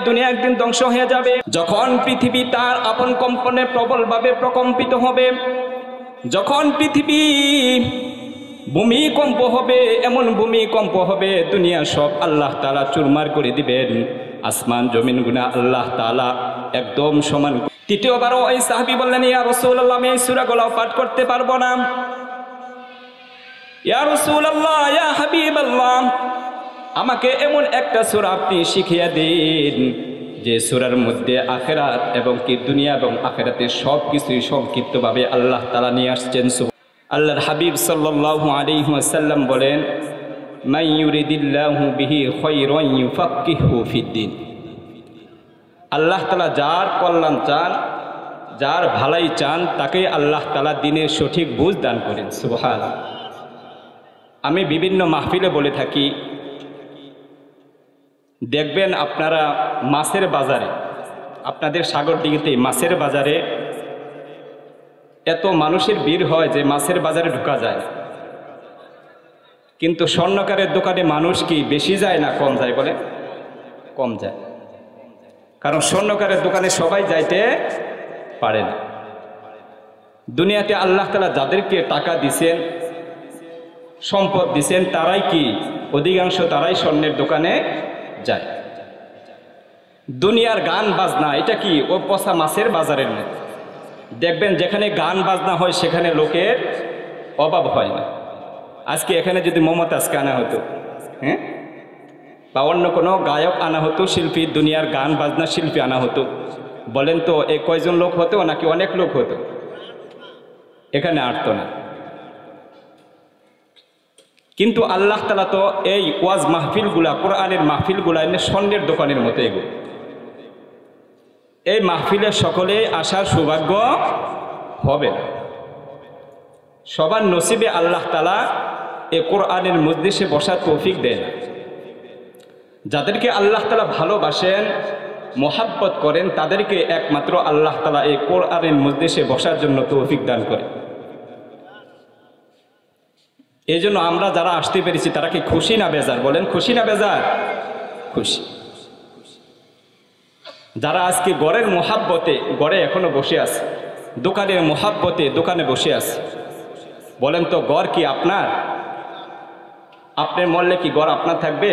দুনিয়া একদিন ধ্বংস হয়ে যাবে। যখন পৃথিবী তার আপন কম্পনে প্রবলভাবে প্রকম্পিত হবে, যখন পৃথিবী ভূমিকম্প হবে, এমন ভূমিকম্প হবে দুনিয়া সব আল্লাহ তাআলা চুরমার করে দিবেন। আসমান জমিন গুনা আল্লাহ তাআলা একদম সমান। তৃতীয়বারও ওই সাহাবী বললেন, ইয়া রাসূলুল্লাহ, আমি এই সূরাগুলো পাঠ করতে পারবো না। ইয়া রাসূলুল্লাহ, ইয়া হাবিবাল্লাহ, আমাকে এমন একটা সূরা আপনি শিখিয়ে দিন যে সূরার মধ্যে আখিরাত এবং কি দুনিয়া এবং আখিরাতের সব কিছুই সংক্ষিপ্তভাবে আল্লাহ তাআলা নিয়ে আসছেন। আল্লাহর হাবিব সাল্লাল্লাহু আলাইহি ওয়াসাল্লাম বলেন, মান ইউরিদিল্লাহু বিহি খায়রান ইউফাক্কিহু ফিদ্দিন। আল্লাহ তাআলা যার কল্যাণ চান, যার ভালাই চান, তাকে আল্লাহ তাআলা দ্বীনের সঠিক বুঝ দান করেন। সুবহানাল্লাহ। আমি বিভিন্ন মাহফিলে বলে থাকি, দেখবেন আপনারা মাছের বাজারে, আপনাদের সাগরদিঘিতে মাছের বাজারে এত মানুষের ভিড় হয় যে মাছের বাজারে ঢোকা যায় না। কিন্তু স্বর্ণকারের দোকানে মানুষ কি বেশি যায় না কম যায়? বলে কম যায়, কারণ স্বর্ণকারের দোকানে সবাই যাইতে পারে না। দুনিয়াতে আল্লাহ তাআলা যাদেরকে টাকা দিছেন, সম্পদ দিছেন, তারাই কি অধিকাংশ তারাই স্বর্ণের দোকানে যায়। দুনিয়ার গান বাজনা এটা কি ও পচা মাছের বাজারের মতো। দেখবেন যেখানে গান বাজনা হয় সেখানে লোকের অভাব হয় না। আজকে এখানে যদি মমতাজকে আনা হতো, হ্যাঁ, বা অন্য কোনো গায়ক আনা হতো, শিল্পী, দুনিয়ার গান বাজনা শিল্পী আনা হতো, বলেন তো এ কয়জন লোক হতো নাকি অনেক লোক হতো? এখানে আটতো না। কিন্তু আল্লাহ তাআলা তো এই ওয়াজ মাহফিলগুলা, কোরআনের মাহফিলগুলা এনে স্বর্ণের দোকানের মতো এগুলো। এই মাহফিলে সকলে আসার সৌভাগ্য হবে না। সবার নসিবে আল্লাহ তাআলা এই কোরআনের মজলিসে বসার তৌফিক দেন। যাদেরকে আল্লাহ তাআলা ভালোবাসেন, মোহাব্বত করেন, তাদেরকে একমাত্র আল্লাহ তাআলা এই কোরআনের মজলিসে বসার জন্য তৌফিক দান করে। এই জন্য আমরা যারা আসতে পেরেছি তারা কি খুশি না বেজার? বলেন খুশি না বেজার? খুশি। যারা আজকে ঘরের মোহাব্বতে ঘরে এখনো বসে আছে, দোকানের মোহাব্বতে দোকানে বসে আছে, বলেন তো ঘর কি আপনার? আপনার মরলে কি ঘর আপনার থাকবে?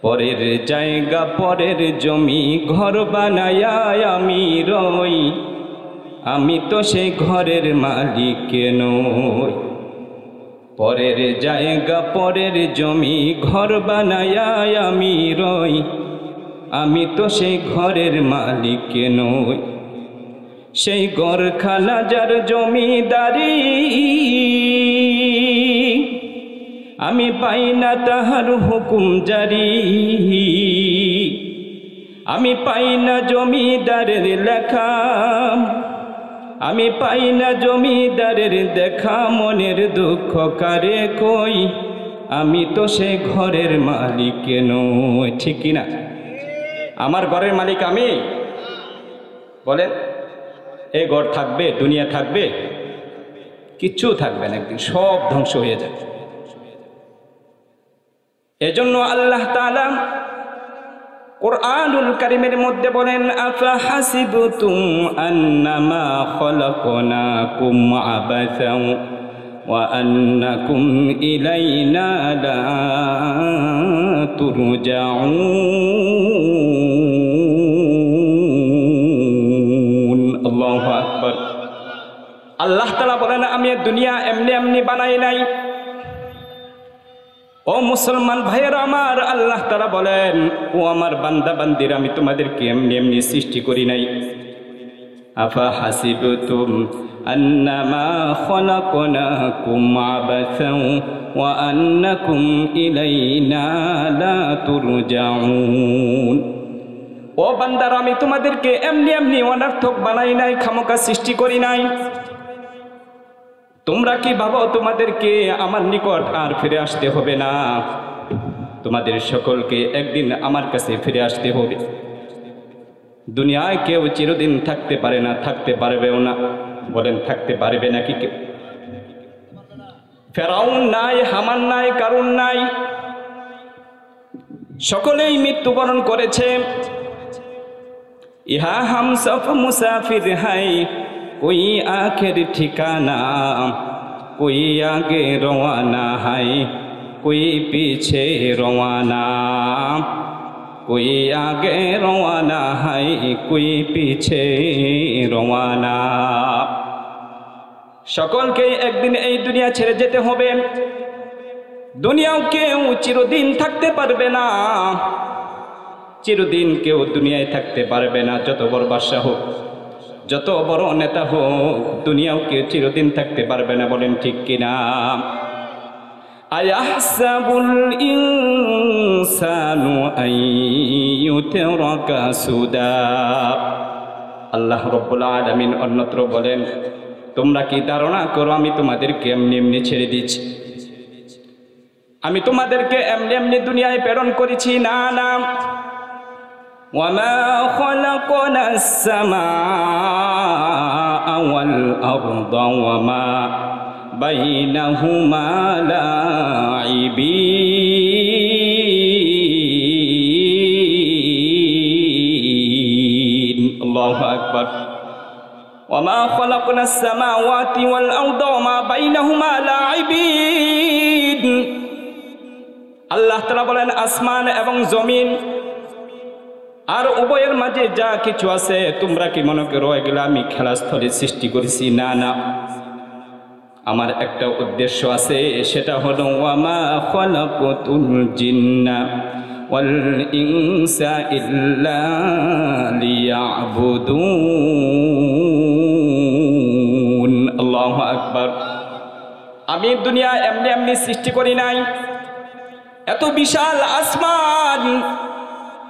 পরের জায়গা পরের জমি ঘর বানায়া আমি রই, আমি তো সেই ঘরের মালিক নই। পরের জায়গা পরের জমি ঘর বানায়া আমি রই, আমি তো সেই ঘরের মালিক নই। সেই ঘরখানা যার জমিদারি, আমি পাই না তাহার হুকুম জারি, আমি পাই না জমিদারের লেখা, আমি পাই না জমিদারের দেখা, মনের দুঃখ কারে কই, আমি তো সে ঘরের মালিক নই। ঠিক কিনা? আমার ঘরের মালিক আমি? বলেন এই ঘর থাকবে, দুনিয়া থাকবে? কিচ্ছু থাকবে না, একদিন সব ধ্বংস হয়ে যাবে। এজন্য আল্লাহ তাআলা কুরআনুল কারীমের মধ্যে বলেন, আফা হাসিবতুম আন্নামা খলাকনাকুম আবাসাও ওয়া আন্নাকুম ইলাইনা লা তুরজাউন। আল্লাহু আকবার। আল্লাহ তাআলা বলেন, আমি দুনিয়া এমনি এমনি বানাই নাই। ও মুসলমান ভাইয়েরা আমার, আল্লাহ তাআলা বলেন, ও আমার বান্দা বান্দিরা, আমি তোমাদেরকে এমনি এমনি সৃষ্টি করি নাই। আফা হাসিবতুম আন্নামা খলাকনাকুম আবাসাও ওয়া আন্নাকুম ইলাইনা লা তুরজাউন। ও বান্দারা, আমি তোমাদেরকে এমনি এমনি অনর্থক বানাই নাই, খামোকা সৃষ্টি করি নাই। তোমরা কি ভাবো তোমাদেরকে আমার নিকট আর ফিরে আসতে হবে না? তোমাদের সকলকে একদিন আমার কাছে ফিরে আসতে হবে। দুনিয়ায় কেউ চিরদিন থাকতে পারে না, থাকতে পারবেও না। বলেন থাকতে পারবে নাকি কেউ? ফেরাউন নাই, হামান নাই, কারুন নাই, সকলেই মৃত্যুবরণ করেছে। ইহা হাম সব মুসাফির হাই, কোই আখের ঠিকানা, কোই আগে রওয়ানা হাই, কোই পিছে রওয়ানা, কোই আগে রওয়ানা হাই, কোই পিছে রওয়ানা। সকলকেই একদিন এই দুনিয়া ছেড়ে যেতে হবে। দুনিয়াও কেউ চিরদিন থাকতে পারবে না, চিরদিন কেউ দুনিয়ায় থাকতে পারবে না। যত বড় বাদশা হোক, যত বড় নেতা হোক, দুনিয়াও কেউ চিরদিন থাকতে পারবে না। বলেন ঠিক কিনা? আয়াহসাবুল ইনসানু আইয়ুতরাকা সুদা। আল্লাহ রাব্বুল আলামিন অন্যত্র বলেন, তোমরা কি ধারণা করো আমি তোমাদেরকে এমনি এমনি ছেড়ে দিচ্ছি? আমি তোমাদেরকে এমনি এমনি দুনিয়ায় প্রেরণ করেছি? না না। ওয়ামা খালাকনাস সামাআ ওয়াল আরদা ওয়ামা বাইনাহুমা লাঈবিন। আল্লাহু আকবার। ওয়ামা খালাকনাস সামাওয়াতি ওয়াল আরদা ওয়ামা বাইনাহুমা লাঈবিন। আল্লাহ তাআলা বলেন, আসমান এবং জমিন আর উভয়ের মাঝে যা কিছু আছে, তোমরা কি মনে করো এগুলো আমি খেলাস্থলে সৃষ্টি করেছি? না না, আমার একটা উদ্দেশ্য আছে, সেটা হলো ওয়ামা খালাকাতুল জিন্না ওয়াল ইনসা ইল্লা লিয়াবুদুন। আল্লাহু আকবার। আমি দুনিয়া এমনি এমনি সৃষ্টি করি নাই। এত বিশাল আসমান,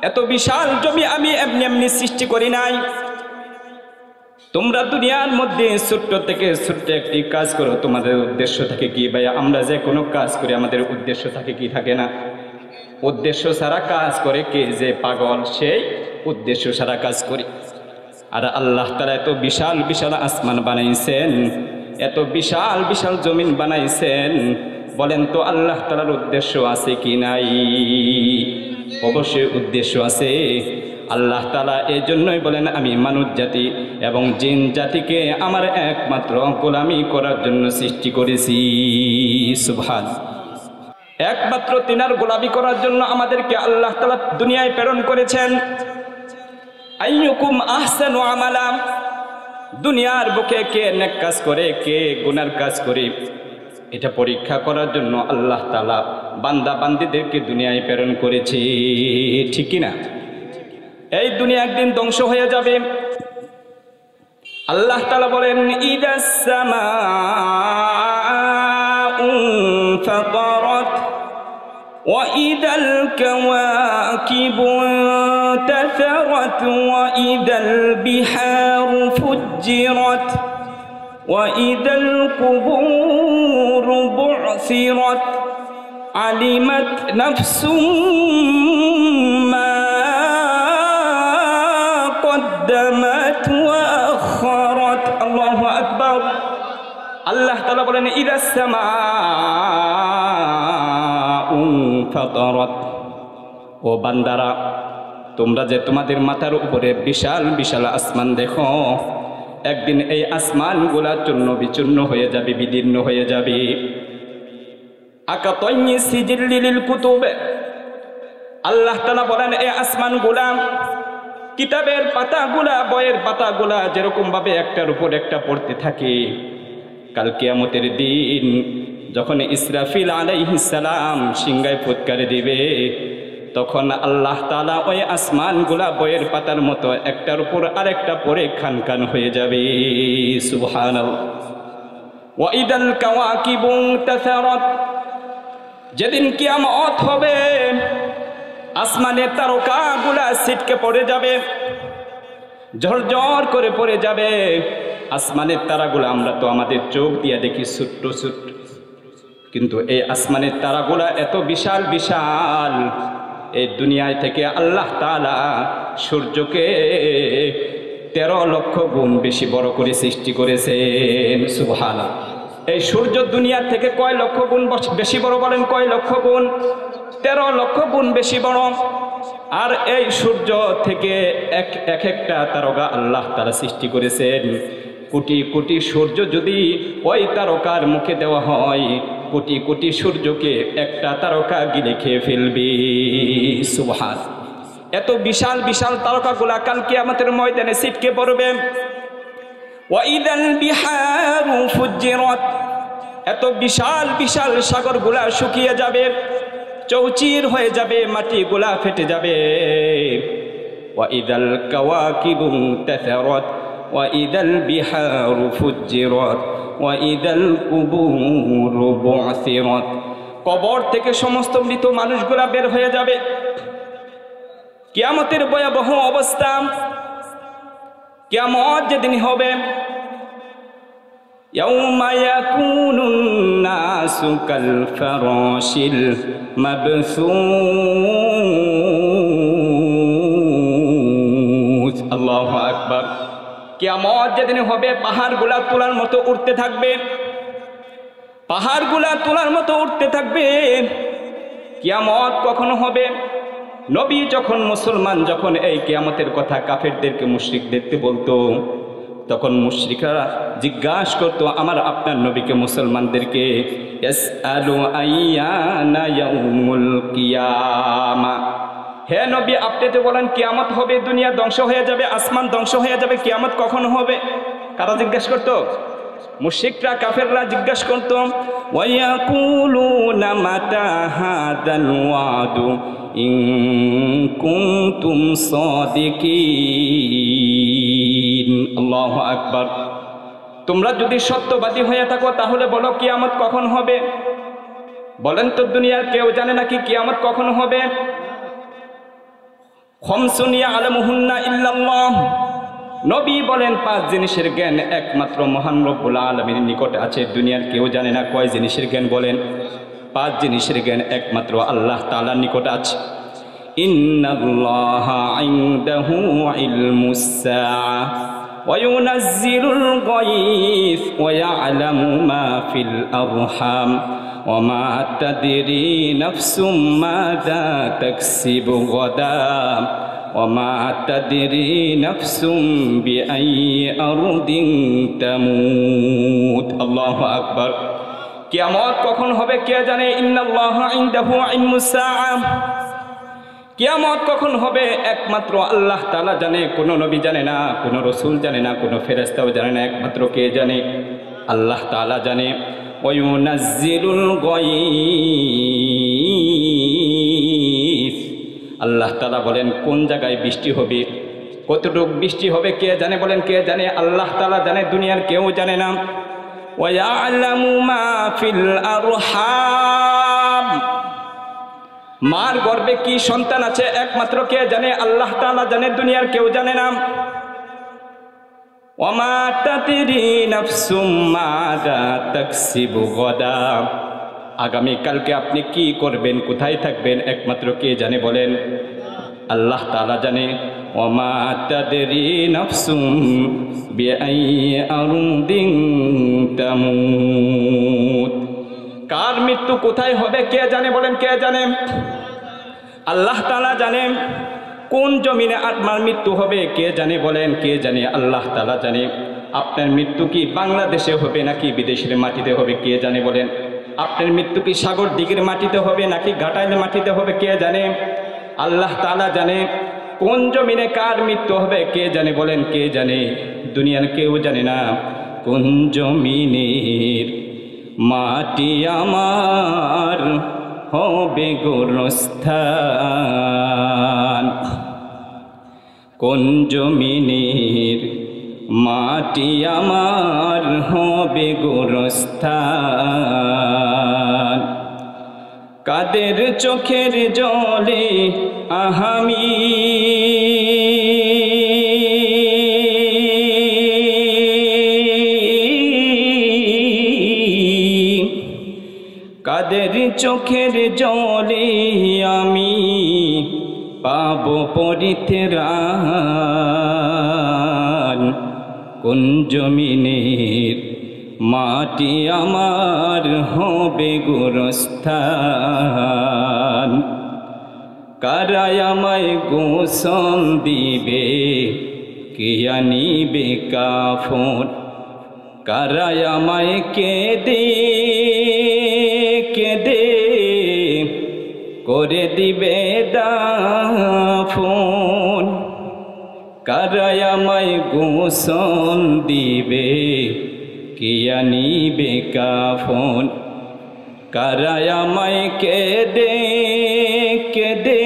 এত বিশাল জমি আমি এমনি এমনি সৃষ্টি করি নাই। তোমরা দুনিয়ার মধ্যে ছোট্ট থেকে ছোট্ট একটি কাজ করো, তোমাদের উদ্দেশ্য থাকে কি? ভাই, আমরা যে কোনো কাজ করি আমাদের উদ্দেশ্য থাকে কি? থাকে না? উদ্দেশ্য ছাড়া কাজ করে কে যে পাগল, সেই উদ্দেশ্য ছাড়া কাজ করি। আর আল্লাহ তাআলা এত বিশাল বিশাল আসমান বানাইছেন, এত বিশাল বিশাল জমিন বানাইছেন। বলেন তো আল্লাহ তাআলার উদ্দেশ্য আছে কি নাই? অবশ্যই উদ্দেশ্য আছে। আল্লাহ তাআলা এই জন্যই বলেন, আমি মানব জাতি এবং জিন জাতিকে আমার একমাত্র গোলামি করার জন্য সৃষ্টি করেছি। সুবহান। একমাত্র তিনার গোলামি করার জন্য আমাদেরকে আল্লাহ তাআলা দুনিয়ায় প্রেরণ করেছেন। আইয়ুকুম আহসানু আমালা। দুনিয়ার বুকে কে নেক কাজ করে, কে গুনার কাজ করে, এটা পরীক্ষা করার জন্য আল্লাহ তাআলা বান্দা বান্দীদেরকে দুনিয়ায় প্রেরণ করেছে। ঠিক কি না? এই দুনিয়া একদিন ধ্বংস হয়ে যাবে। আল্লাহ তাআলা বলেন, ইদাস সামাউ ফাতারাত ওয়া ইদাল কাওয়াকিবু তাসারাত ওয়া ইদাল বিহারু ফুজ্জিরাত ওয়া ইদাল কুবুরু বু'সিরাত আলিমাত নাফসুম মা قدمت وأخرت। الله أكبر। আল্লাহ তাআলা বলেন, ইদাস সামাউ ফাতারাত। ও বান্দারা, তোমরা যে তোমাদের মাথার উপরে বিশাল বিশাল আসমান দেখো, একদিন এই আসমানগুলা চূর্ণ বিচূর্ণ হয়ে যাবে, বিদীর্ণ হয়ে যাবে। আকাতাইনি সিজিল্লিল কুতুব। আল্লাহ তাআলা বলেন, এই আসমানগুলা, কিতাবের পাতাগুলা, বইয়ের পাতাগুলা যেরকম ভাবে একটার উপর একটা পড়তে থাকে, কাল কিয়ামতের দিন যখন ইসরাফিল আলাইহিস সালাম সিংহায় ফুৎকার দিবে, তখন আল্লাহ তাআলা ওই আসমানগুলা বইয়ের পাতার মতো একটার উপর আরেকটা পড়ে খান খান হয়ে যাবে। সুবহানাল্লাহ। ওয়া ইদাল কাওয়াকিবু তাসারাত। যেদিন কিয়ামত হবে, আসমানের তারকাগুলা ছিটকে পড়ে যাবে, ঝরঝর করে পড়ে যাবে। আসমানের তারাগুলা আমরা তো আমাদের চোখ দিয়ে দেখি ছোট্ট ছোট্ট, কিন্তু এই আসমানের তারাগুলা এত বিশাল বিশাল। এই দুনিয়ায় থেকে আল্লাহ তাআলা সূর্যকে 13 লক্ষ গুণ বেশি বড় করে সৃষ্টি করেছেন। সুবহানাল্লাহ। এই সূর্য দুনিয়া থেকে কয় লক্ষ গুণ বেশি বড়? বলেন কয় লক্ষ গুণ? 13 লক্ষ গুণ বেশি বড়। আর এই সূর্য থেকে এক একটা তারকা আল্লাহ তাআলা সৃষ্টি করেছেন। কোটি কোটি সূর্য যদি ওই তারকার মুখে দেওয়া হয়, কোটি কোটি সূর্যকে একটা তারকা গিলে খেয়ে ফেলবে। সুবহান। এত বিশাল বিশাল তারকাগুলা কাল কিয়ামতের ময়দানে ছিটকে পড়বে। ওয়াইদাল বিহারু ফুজ্জিরাত, এত বিশাল বিশাল সাগরগুলা শুকিয়ে যাবে, চৌচির হয়ে যাবে, মাটিগুলা ফেটে যাবে। ওয়াইদাল কাওয়াকিবু তাসারাত ওয়াইদাল বিহারু ফুজ্জিরাত ওয়াইদাল কুবুরু বু'সিরাত, কবর থেকে সমস্ত মৃত মানুষগুলা বের হয়ে যাবে। কিয়ামতের ভয়াবহ অবস্থা, কিয়ামত যেদিন হবে, ইয়াউমা ইয়াকুনুন নাসু কাল ফারাশিল মাবসুস। আল্লাহু আকবার। কিয়ামত যেদিন হবে পাহাড়গুলা তোলার মতো উঠতে থাকবে, পাহাড়গুলা তোলার মতো উঠতে থাকবে। কিয়ামত কখন হবে? নবী যখন, মুসলমান যখন এই কিয়ামতের কথা কাফেরদেরকে, মুশরিকদেরকে বলতো, তখন মুশরিকরা জিজ্ঞাসা করতো আমার আপনার নবীকে, মুসলমানদেরকে, ইয়াসআলু আইয়ানা ইয়াউমুল কিয়ামা, হে নবী আপনি তো বলেন কিয়ামত হবে, দুনিয়া ধ্বংস হয়ে যাবে, আসমান ধ্বংস হয়ে যাবে, কিয়ামত কখন হবে? কারা জিজ্ঞাসা করতো? মুশরিকরা, কাফেররা জিজ্ঞাসা করতো। ওয়ায়াকুলুনা মাতা হাযাল ওয়াদু ইন কুনতুম সাদিকিন। আল্লাহু আকবার। তোমরা যদি সত্যবাদী হয়ে থাকো তাহলে বলো কিয়ামত কখন হবে? বলেন তো, দুনিয়ার কেউ জানে নাকি কিয়ামত কখন হবে? খামসুন ইয়ালামুহুন্না ইল্লাল্লাহ, নবী বলেন 5 জিনিসের জ্ঞান একমাত্র মহান রব্বুল আলামিনের নিকটে আছে, দুনিয়ার কেউ জানে না। কয় জিনিসের জ্ঞান বলেন? 5 জিনিসের জ্ঞান একমাত্র আল্লাহ তাআলার নিকটে আছে। ইন্নাল্লাহা ইনদাহু ইলমুস সাআ ওয়া ইউনাজ্জিলুল গায়স ওয়া ইয়ালামু মা ফিল আরহাম ওয়া মা তাদরি নাফসুম মাযা তাকসিবু গাদা ওয়া মা তাদরি নাফসুম বিআইয়ি আরদিন তামুত। আল্লাহু আকবার। কিয়ামত কখন হবে কে জানে? ইন্নাল্লাহা ইনদাহু ইলমুস সাআ, কিয়ামত কখন হবে একমাত্র আল্লাহ তাআলা জানে। কোনো নবী জানে না, কোনো রাসূল জানে না, কোনো ফেরেশতাও জানে না, একমাত্র কে জানে? আল্লাহ তাআলা জানে। ওয়া ইউনাজ্জিলুল গায়স, আল্লাহ তাআলা বলেন কোন জায়গায় বৃষ্টি হবে, কতটুকু বৃষ্টি হবে কে জানে? বলেন কে জানে? আল্লাহ তাআলা জানে, দুনিয়ার কেউ জানে না। ওয়া ইয়ালামু মা ফিল আরহাম, মার গর্ভে কি সন্তান আছে একমাত্র কে জানে? আল্লাহ তাআলা জানে, দুনিয়ার কেউ জানে না। ওয়া মা তাদরি নাফসুম মাযা তাকসিবু গাদা, আগামী কালকে আপনি কি করবেন, কোথায় থাকবেন, একমাত্র কে জানে? বলেন আল্লাহ তাআলা জানে। ওয়া মা তাদরি নাফসুম বিআইয়ি আরদিন তামুত, কার মৃত্যু কোথায় হবে কে জানে? বলেন কে জানে? আল্লাহ তাআলা জানেন। কোন জমিনে আপনার মৃত্যু হবে কে জানে? বলেন কে জানে? আল্লাহ তাআলা জানে। আপনার মৃত্যু কি বাংলাদেশে হবে নাকি বিদেশের মাটিতে হবে কে জানে? বলেন আপনার মৃত্যু কি সাগর দিঘির মাটিতে হবে নাকি ঘাটাইলের মাটিতে হবে কে জানে? আল্লাহ তাআলা জানে। কোন জমিনে কার মৃত্যু হবে কে জানে? বলেন কে জানে? দুনিয়ার কেউ জানে না। কোন জমিনের মাটি আমার হবে গোরস্থান, কোন জমিনের মাটি আমার হবে গোরস্থান, কাদের চোখের জলে আহামি কাদের চোখের জলে আমি পাব পরিত্রাণ, কোন জমিনের মাটি আমার হবে গোরস্থান। কারাই আমায় গোসল দিবে, কে আনিবে কাফন। কারাই আমায় কেঁদে কেঁদে করে দিবে দাফন। কারাই আমায় গোসল দিবে, কে আনিবে কাফন। কারাই আমায় কেঁদে কেঁদে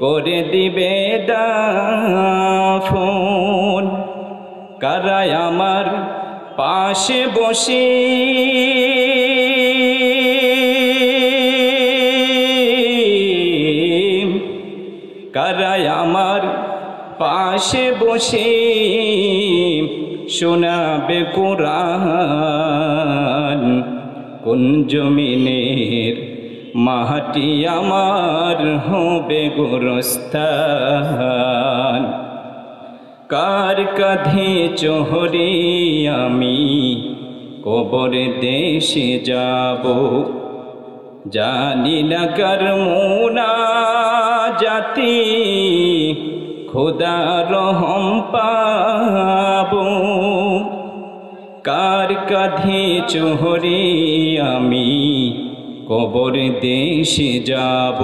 করে দিবে দাফন। কারাই আমার পাশে বসে কারাই আমার পাশে বসে শোনাবে কোরআন। কোন জমিনের মাটি আমার হবে গোরস্থান। কার কাঁধে চড়ে আমি কবর দেশে যাব, জানি না কার মুনাজাতে খোদার রহম পাবো। কার কাঁধে চড়ে আমি কবর দেশে যাব,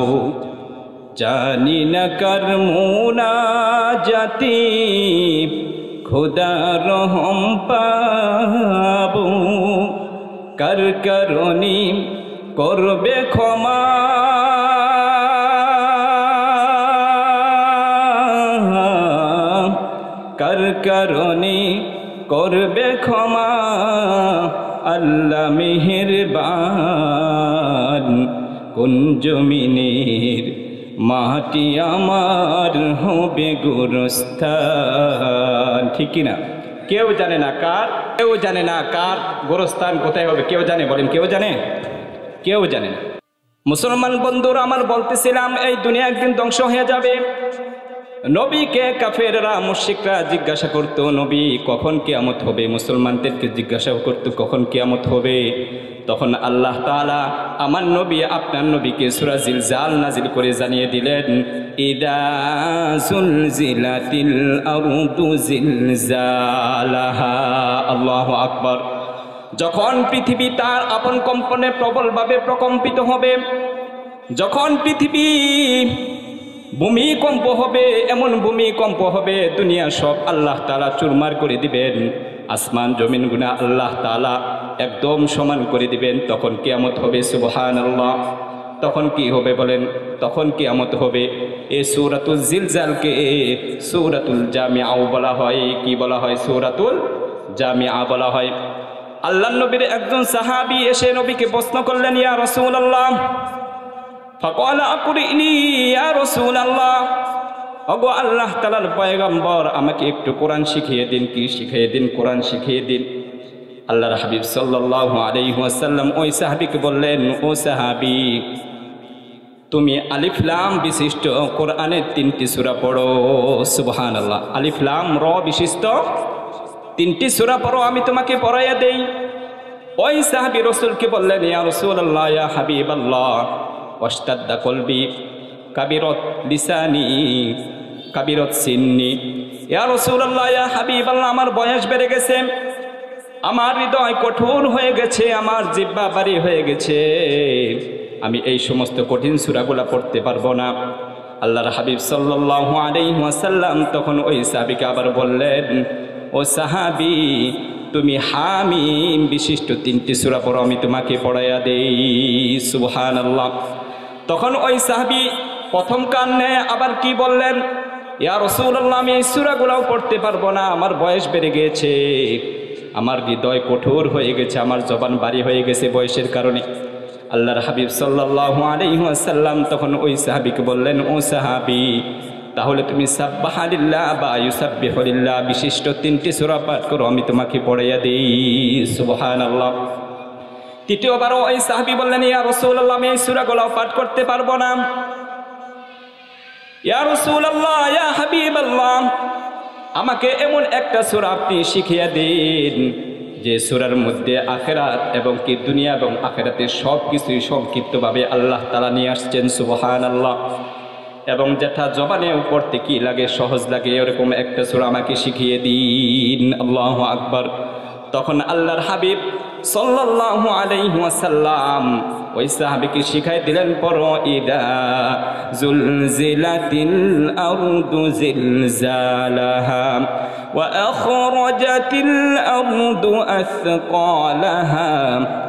জানি না কার মুনাজাতে খোদার রহম পাবো। কার কারণে করবে ক্ষমা, কার কারণে করবে ক্ষমা আল্লাহ মেহেরবান। কোন জমিনের মাটি আমার হবে গোরস্থান। ঠিক কিনা? কেউ জানে না কার, কেউ জানে না কার গোরস্থান কোথায় হবে। কেউ জানে? বলেন, কেউ জানে? কেউ জানে না। মুসলমান বন্ধুরা আমার, বলতেছিলাম এই দুনিয়া একদিন ধ্বংস হয়ে যাবে। নবীকে কাফেররা মুশরিকরা জিজ্ঞাসা করত, নবী কখন কিয়ামত হবে? মুসলমানদেরকে জিজ্ঞাসা করত কখন কিয়ামত হবে? তখন আল্লাহ তাআলা আমার নবী আপনার নবীকে সূরা জিলজাল নাজিল করে জানিয়ে দিলেন, ইদা জুলজিলাতিল আরদু জিলজালাহা। আল্লাহু আকবার। যখন পৃথিবী তার আপন কম্পনে প্রবলভাবে প্রকম্পিত হবে, যখন পৃথিবী ভূমিকম্প হবে, এমন ভূমিকম্প হবে দুনিয়া সব আল্লাহ তাআলা চুরমার করে দিবেন। আসমান জমিন গুনা আল্লাহ তাআলা একদম সমান করে দিবেন। তখন কিয়ামত হবে। সুবহানাল্লাহ। তখন কি হবে বলেন? তখন কিয়ামত হবে। এই সূরাতুল জিলজালকে সূরাতুল জামিআও বলা হয়। কি বলা হয়? সূরাতুল জামিআ বলা হয়। আল্লাহর নবীর একজন সাহাবী এসে নবীকে প্রশ্ন করলেন, ইয়া রাসূলুল্লাহ, ফাকালা আকুরিনি ইয়া রাসূলুল্লাহ, ওগো আল্লাহ তাআলার পয়গম্বর, আমাকে একটু কোরআন শিখিয়ে দিন। কি শিখিয়ে দিন? কোরআন শিখিয়ে দিন। আল্লাহর হাবিব সাল্লাল্লাহু আলাইহি ওয়াসাল্লাম ওই সাহাবীকে বললেন, ও সাহাবী, তুমি আলিফ লাম বিশিষ্ট কোরআনের 3টি সূরা পড়ো। সুবহানাল্লাহ। আলিফ লাম র বিশিষ্ট 3টি সূরা পড়ো, আমি তোমাকে পড়াইয়া দেই। ওই সাহাবী রাসূলকে বললেন, ইয়া রাসূলুল্লাহ, ইয়া হাবিবাল্লাহ, ওয়াশতাদ্দা কলবি, কাবিরত লিসানি, কাবিরত সিন্নি। ইয়া রাসূলুল্লাহ, ইয়া হাবিবাল্লাহ, আমার বয়স বেড়ে গেছে, আমার হৃদয় কঠোর হয়ে গেছে, আমার জিহ্বা ভারী হয়ে গেছে, আমি এই সমস্ত কঠিন সূরাগুলা পড়তে পারবো না। আল্লাহর হাবিব সাল্লাল্লাহু আলাইহি ওয়াসাল্লাম তখন ওই সাহাবীকে আবার বললেন, ও সাহাবী, তুমি হামিম বিশিষ্ট 3টি সূরা পড়ো, আমি তোমাকে পড়াইয়া দেই। সুবহানাল্লাহ। তখন ওই সাহাবী প্রথম কান্নে আবার কি বললেন, ইয়া রাসূলুল্লাহ, আমি এই সূরাগুলোও পড়তে পারবো না, আমার বয়স বেড়ে গেছে, আমার হৃদয় কঠোর হয়ে গেছে, আমার জবান ভারী হয়ে গেছে বয়সের কারণে। আল্লাহর হাবিব সাল্লাল্লাহু আলাইহি ওয়াসাল্লাম তখন ওই সাহাবীকে বললেন, ও সাহাবী, তাহলে তুমি সাব্বাহালিল্লাহ বা ইউসাব্বিহুলিল্লাহ বিশিষ্ট 3টি সূরা পাঠ করো, আমি তোমাকে পড়াইয়া দেই। সুবহানাল্লাহ। তৃতীয়বারও ওই সাহাবী বললেন, ইয়া রাসূলুল্লাহ, আমি এই সূরাগুলো পাঠ করতে পারবো না। ইয়া রাসূলুল্লাহ, ইয়া হাবিবাল্লাহ, আমাকে এমন একটা সূরা আপনি শিখিয়ে দিন যে সূরার মধ্যে আখিরাত এবং কি দুনিয়া এবং আখিরাতের সব কিছুই সংক্ষিপ্তভাবে আল্লাহ তাআলা নিয়ে আসছেন। সুবহানাল্লাহ। এবং যেটা জবানে পড়তে কি লাগে, সহজ লাগে, এরকম একটা সূরা আমাকে শিখিয়ে দিন। আল্লাহু আকবার। তখন আল্লাহর হাবিব সাল্লাল্লাহু আলাইহি ওয়াসাল্লাম ওই সাহাবীকে শিখাই দিলেন, পড়ো ইদা জুলজিলাতিল আরদু জিলজালাহা ওয়া আখরাজাতিল আরদু আথকালাহা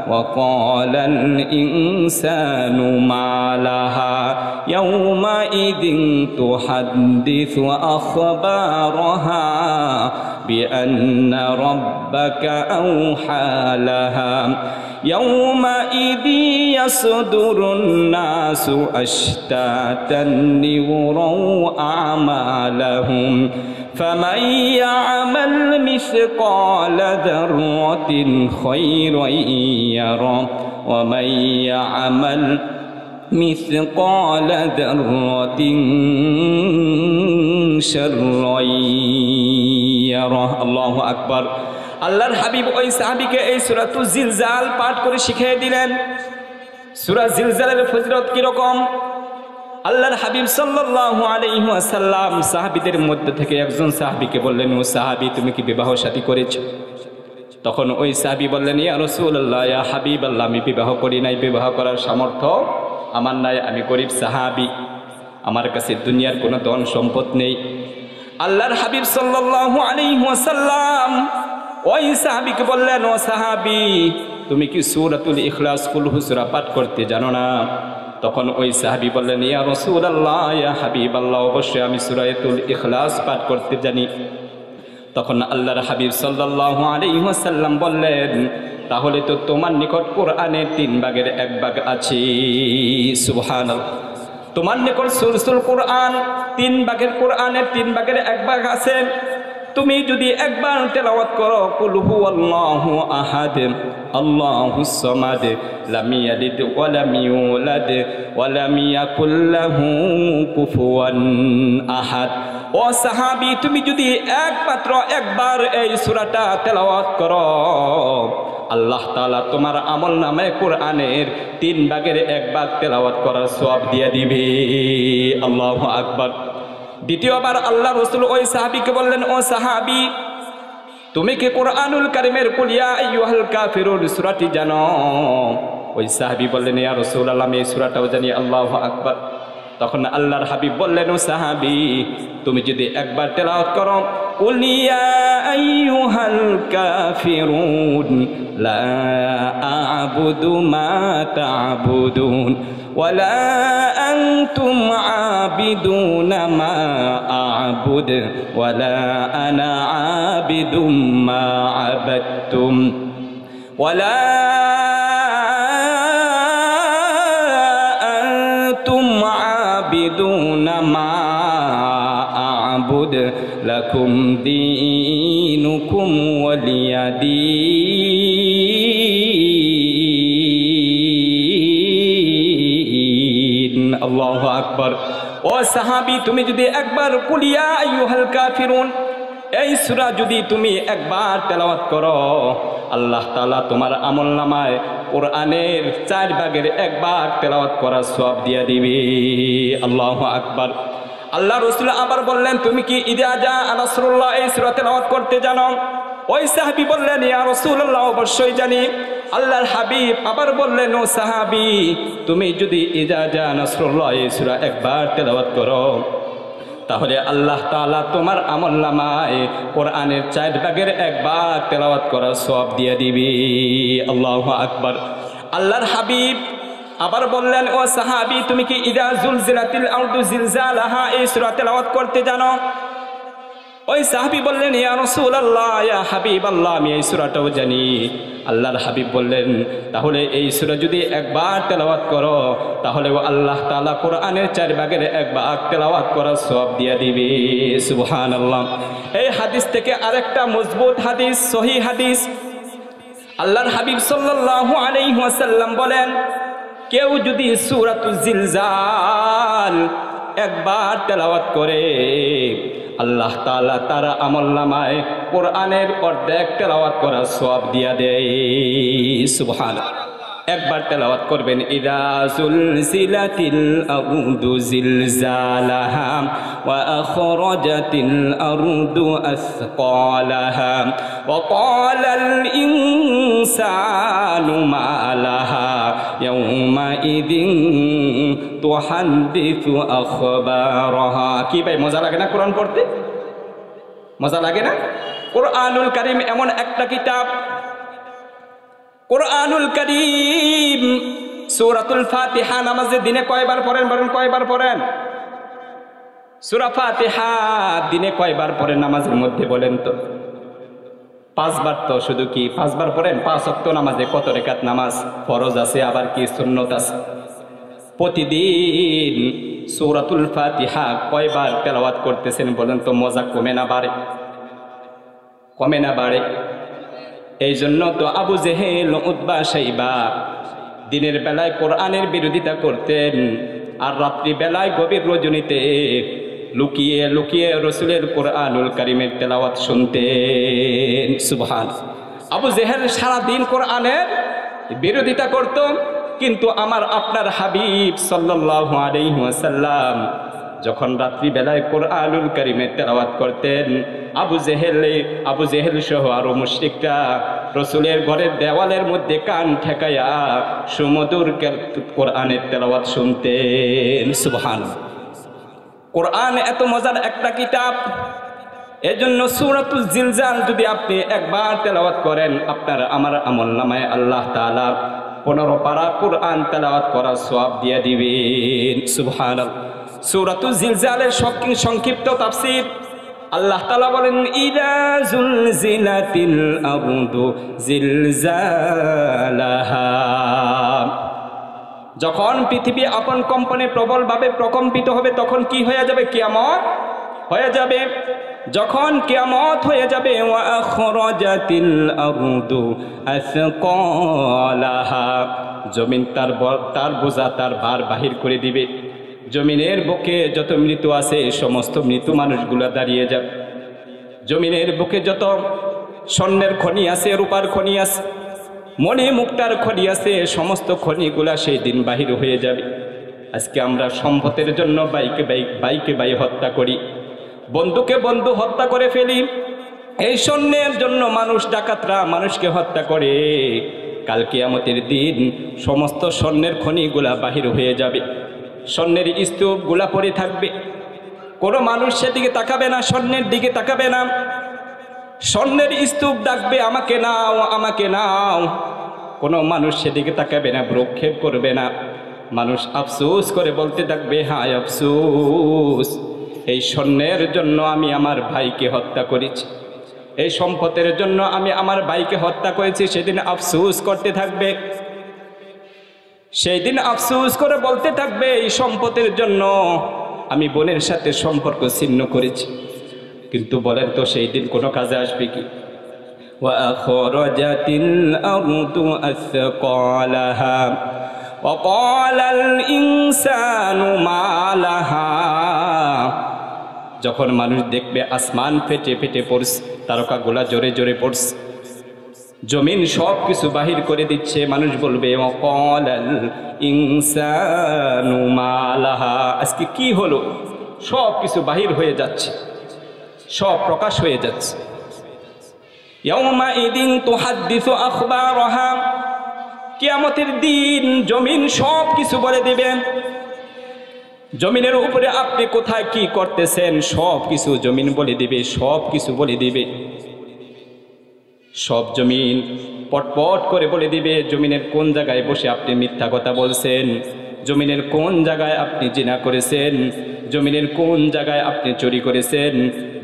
ওয়া ক্বালাল ইনসানু মা লাহা ইয়াওমা ইদিন তুহাদ্দিসু আখবারাহা বিআন্না রাব্বাকা আওহা লাহা يومئذ يصدر الناس أشتاتا ليروا أعمالهم فمن يعمل مثقال ذرة خيرا يره ومن يعمل مثقال ذرة شرا يره الله أكبر। আল্লাহর হাবিব ওই সাহাবীকে এই সূরাতুল জিলজাল পাঠ করে শিখিয়ে দিলেন। সূরা জিলজালের ফজিলত কি রকম? আল্লাহর হাবিব সাল্লাল্লাহু আলাইহি ওয়াসাল্লাম সাহাবীদের মধ্যে থেকে একজন সাহাবীকে বললেন, ও সাহাবী, তুমি কি বিবাহ শাদী করেছো? তখন ওই সাহাবী বললেন, ইয়া রাসূলুল্লাহ, ইয়া হাবিবাল্লাহ, আমি বিবাহ করি নাই, বিবাহ করার সামর্থ্য আমার নাই, আমি গরীব সাহাবী, আমার কাছে দুনিয়ার কোনো ধন সম্পদ নেই। আল্লাহর হাবিব সাল্লাল্লাহু আলাইহি ওয়াসাল্লাম ওই সাহাবীকে বললেন, ও সাহাবী, তুমি কি সূরাতুল ইখলাস কুল হু সূরা পাঠ করতে জানো না? তখন ওই সাহাবী বললেন, ইয়া রাসূলুল্লাহ, ইয়া হাবিবাল্লাহ, অবশ্যই আমি সূরাতুল ইখলাস পাঠ করতে জানি। তখন আল্লাহর হাবিব সাল্লাল্লাহু আলাইহি ওয়াসাল্লাম বললেন, তাহলে তো তোমার নিকট কোরআনের 3 ভাগের 1 ভাগ আছে। সুবহানাল্লাহ। তোমার নিকট সূরাতুল কোরআন 3 ভাগের কোরআনের 3 ভাগের 1 ভাগ আছে। তুমি যদি একবার তেলাওয়াত করো, কুল হুয়াল্লাহু আহাদ আল্লাহুস সামাদ লাম ইয়ালিদ ওয়া লাম ইউলাদ ওয়া লাম ইয়াকুল লাহু কুফুয়ান আহাদ। ও সাহাবী, তুমি যদি একমাত্র একবার এই সূরাটা তেলাওয়াত করো, আল্লাহ তাআলা তোমার আমলনামায় কোরআনের 3 ভাগের 1 ভাগ তেলাওয়াত করার সওয়াব দিয়ে দিবে। আল্লাহু আকবার। দ্বিতীয়বার আল্লাহ রাসূল ওই সাহাবীকে বললেন, ও সাহাবী, তুমি কি কোরআনুল কারীমের কুল ইয়া আইয়ুহাল কাফিরুন সূরাটি জানো? ওই সাহাবী বললেন, ইয়া রাসূলুল্লাহ, আমি এই সূরাটাও জানি। আল্লাহু আকবার। তখন আল্লাহর হাবিব বললেন, ও সাহাবী, তুমি যদি একবার তেলাওয়াত করো, কুল ইয়া আইয়ুহাল কাফিরুন লা আ'বুদু মা তা'বুদুন ওয়ালা আনতুম আবিদুনা মা আ'বুদ ওয়ালা আনা আবিদুম মা আবাদতুম ওয়ালা আনতুম আবিদুনা মা আ'বুদ লাকুম দীনুকুম ওয়ালিয়া দীন। আল্লাহু আকবার। ও সাহাবী, তুমি যদি একবার কুল ইয়া আইয়ুহাল কাফিরুন এই সূরা যদি তুমি একবার তেলাওয়াত করো, আল্লাহ তাআলা তোমার আমলনামায় কোরআনের 4 ভাগের 1 ভাগ তেলাওয়াত করার সওয়াব দিয়ে দিবে। আল্লাহু আকবার। আল্লাহ রাসূল আবার বললেন, তুমি কি ইযা জা নাসরুল্লাহ এই সূরা তেলাওয়াত করতে জানো? ওই সাহাবী বললেন, ইয়া রাসূলুল্লাহ, অবশ্যই জানি। আল্লাহর হাবিব আবার বললেন, ও সাহাবী, তুমি যদি ইযা জা নাসরুল্লাহ এই সূরা একবার তেলাওয়াত করো, তাহলে আল্লাহ তাআলা তোমার আমলনামায় কোরআনের 4 ভাগের 1 ভাগ তেলাওয়াত করার সওয়াব দিয়ে দিবে। আল্লাহু আকবার। আল্লাহর হাবিব আবার বললেন, ও সাহাবী, তুমি কি ইযা জুলজিলাতিল আরদু জিলজালাহা এই সূরা তেলাওয়াত করতে জানো? ওই সাহাবী বললেন, ইয়া রাসূলুল্লাহ, ইয়া হাবিবাল্লাহ, আমি এই সূরাটাও জানি। আল্লাহর হাবিব বললেন, তাহলে এই সূরা যদি একবার তেলাওয়াত করো, তাহলে আল্লাহ তাআলা কোরআনের 4 ভাগের 1 ভাগ তেলাওয়াত করার সওয়াব দিয়ে দিবে। সুবহানাল্লাহ। এই হাদিস থেকে আরেকটা মজবুত হাদিস, সহিহ হাদিস। আল্লাহর হাবিব সাল্লাল্লাহু আলাইহি ওয়াসাল্লাম বলেন, কেউ যদি সূরাতুল জিলজাল একবার তেলাওয়াত করে, আল্লাহ তাআলা তার আমলনামায় কোরআনের অর্ধেক তেলাওয়াত করার সওয়াব দিয়া দেয়। সুবহানাল্লাহ। একবার তেলাওয়াত করবেন, ইযা যুলজিলাতিল আরদু জিলজালাহা ওয়া আখরাজাতিল আরদু আসকালাহা ওয়া ক্বালাল ইনসানু মা লাহা ইয়াউমা ইযিন তুহাদ্দিসু আখবারাহা। কি ভাই মজা লাগে না কোরআন পড়তে? মজা লাগে না? কোরআনুল কারীম এমন একটা কিতাব, কোরআনুল কারীম সূরাতুল ফাতিহা নামাজে দিনে কয়বার পড়েন? বলেন কয়বার পড়েন? সূরা ফাতিহা দিনে কয়বার পড়েন নামাজের মধ্যে বলেন তো? 5 বার। তো শুধু কি 5 বার পড়েন? 5 ওয়াক্ত নামাজে কত রাকাত নামাজ ফরজ আছে, আবার কি সুন্নত আছে? প্রতিদিন সূরাতুল ফাতিহা কয়বার তেলাওয়াত করতেছেন বলেন তো? মজা কমে না বাড়ে? কমে না বাড়ে? এই জন্য তো আবু জেহেল উতবা শাইবা দিনের বেলায় কোরআনের বিরোধিতা করতেন, আর রাত্রি বেলায় গভীর রজনীতে লুকিয়ে লুকিয়ে রসুলের কোরআনুল কারীমের তেলাওয়াত শুনতেন। সুবহানাল্লাহ। আবু জেহেল সারাদিন কোরআনের বিরোধিতা করত, কিন্তু আমার আপনার হাবিব সাল্লাল্লাহু আলাইহি ওয়াসাল্লাম যখন রাত্রি বেলায় কোরআনুল কারীমের তেলাওয়াত করতেন, আবু জেহেল সহ আরো মুশরিকরা রসুলের ঘরের দেওয়ালের মধ্যে কান ঠেকায়া সুমধুর কোরআনের তেলাওয়াত শুনতেন। সুবহানাল্লাহ। কোরআন এত মজার একটা কিতাব, এজন্য সূরাতুল জিলজাল যদি আপনি একবার তেলাওয়াত করেন, আপনার আমার আমলনামায় আল্লাহ তাআলা 15 পারা কোরআন তেলাওয়াত করার সওয়াব দিয়ে দিবেন। সুবহানাল্লাহ। সূরাতুল জিলজালের সংক্ষিপ্ত তাফসীর আল্লাহ তাআলা বলেন, ইযা যুলজিলাতিল আরদু জিলজালাহা। যখন পৃথিবী আপন কম্পনে প্রবলভাবে প্রকম্পিত হবে, তখন কি হয়ে যাবে? কিয়ামত হয়ে যাবে। যখন কিয়ামত হয়ে যাবে, ওয়া আখরাজাতিল আরদু আসকালাহা, জমিন তার বোঝা তার ভার বাহির করে দিবে। জমিনের বুকে যত মৃত্যু আছে সমস্ত মৃত্যু মানুষগুলো দাঁড়িয়ে যাবে। জমিনের বুকে যত স্বর্ণের খনি আছে, রূপার খনি আছে, মণি মুক্তার খনি আছে, সমস্ত খনিগুলা সেই দিন বাহির হয়ে যাবে। আজকে আমরা সম্পদের জন্য বাইকে হত্যা করি, বন্ধুকে বন্ধু হত্যা করে ফেলি। এই স্বর্ণের জন্য ডাকাতরা মানুষকে হত্যা করে। কাল কিয়ামতের দিন সমস্ত স্বর্ণের খনিগুলা বাহির হয়ে যাবে, স্বর্ণের স্তূপগুলা পড়ে থাকবে। কোনো মানুষ সেদিকে তাকাবে না, স্বর্ণের দিকে তাকাবে না। স্বর্ণের স্তূপ ডাকবে, আমাকে নাও, আমাকে নাও। কোনো মানুষ সেদিকে তাকাবে না, ভ্রুক্ষেপ করবে না। মানুষ আফসোস করে বলতে থাকবে, হায় আফসোস, এই স্বর্ণের জন্য আমি আমার ভাইকে হত্যা করেছি, এই সম্পদের জন্য আমি আমার ভাইকে হত্যা করেছি। সেদিন আফসোস করতে থাকবে, সেই দিন আফসোস করে বলতে থাকবে, এই সম্পদের জন্য আমি বোনের সাথে সম্পর্ক ছিন্ন করেছি। কিন্তু বলেন তো সেই দিন কোনো কাজে আসবে কি? ওয়া আখরাজাতিল আরদু আসকালাহা ওয়া ক্বালাল ইনসানু মা লাহা। যখন মানুষ দেখবে আসমান ফেটে ফেটে পড়ছে, তারকাগুলা জোরে জোরে পড়ছে, জমিন সব কিছু বাহির করে দিচ্ছে, মানুষ বলবে ওয়া ক্বালাল ইনসানু মা লাহা। আজকে কি হলো? সব কিছু বাহির হয়ে যাচ্ছে, সব প্রকাশ হয়ে যাচ্ছে। ইয়াউমা ইদিন তুহাদ্দিসু আখবারাহা। কিয়ামতের দিন জমিন সব কিছু বলে দিবে। জমিনের উপরে আপনি কোথায় কি করতেছেন সব কিছু জমিন বলে দিবে, সব কিছু বলে দিবে। সব জমিন পটপট করে বলে দিবে জমিনের কোন জায়গায় বসে আপনি মিথ্যা কথা বলছেন, জমিনের কোন জায়গায় আপনি জিনা করেছেন, জমিনের কোন জায়গায় আপনি চুরি করেছেন,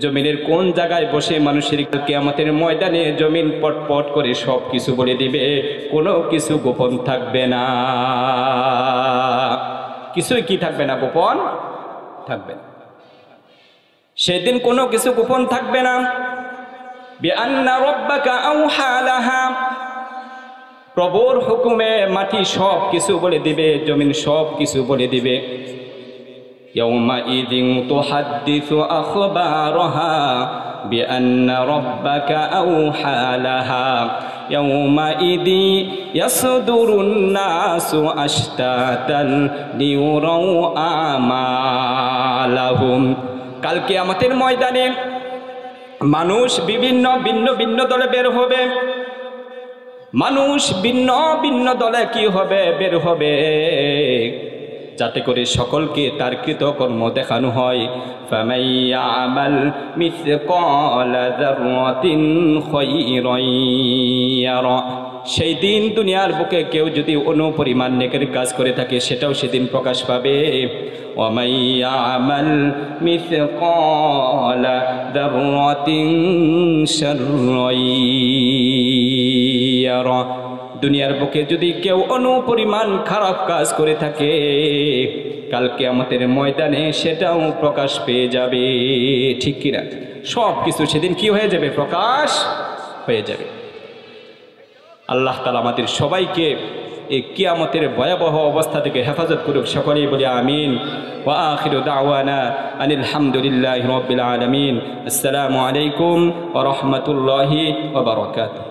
জমিনের কোন জায়গায় বসে মানুষের কিয়ামতের ময়দানে জমিন পটপট করে সব কিছু বলে দিবে। কোনো কিছু গোপন থাকবে না, কিছুই কি থাকবে না? গোপন থাকবে না। সেদিন কোনো কিছু গোপন থাকবে না। বিআন্না রাব্বাকা আওহা লাহা। প্রভুর হুকুমে মাটি সব কিছু বলে দিবে, জমিন সব কিছু বলে দিবে। يومئذ تحدث أخبارها بأن ربك أوحى لها يومئذ يصدر الناس أشتاتا ليروا أعمالهم কাল কিয়ামতের ময়দানে মানুষ ভিন্ন ভিন্ন দলে বের হবে। মানুষ ভিন্ন ভিন্ন দলে কি হবে? বের হবে, যাতে করে সকলকে তার কৃতকর্ম দেখানো হয়। ফামান ইয়ামাল মিসকালা যাররাতিন খায়রান ইয়ারা। সেই দিন দুনিয়ার বুকে কেউ যদি অনুপরিমাণ নেকের কাজ করে থাকে সেটাও সেদিন প্রকাশ পাবে। ওয়ামান ইয়ামাল মিসকালা যাররাতিন শাররান ইয়ারা। দুনিয়ার বুকে যদি কেউ অনুপরিমাণ খারাপ কাজ করে থাকে কাল কিয়ামতের ময়দানে সেটাও প্রকাশ পেয়ে যাবে। ঠিক কিনা? সব কিছু সেদিন কি হয়ে যাবে? প্রকাশ হয়ে যাবে। আল্লাহ তাআলা আমাদের সবাইকে এই কিয়ামতের ভয়াবহ অবস্থা থেকে হেফাজত করুক। সকলেই বলি আমিন। ওয়া আখিরু দাওয়ানা আনিল হামদুলিল্লাহি রাব্বিল আলামিন। আসসালামু আলাইকুম ওয়া রাহমাতুল্লাহি ওয়া বারাকাতুহু।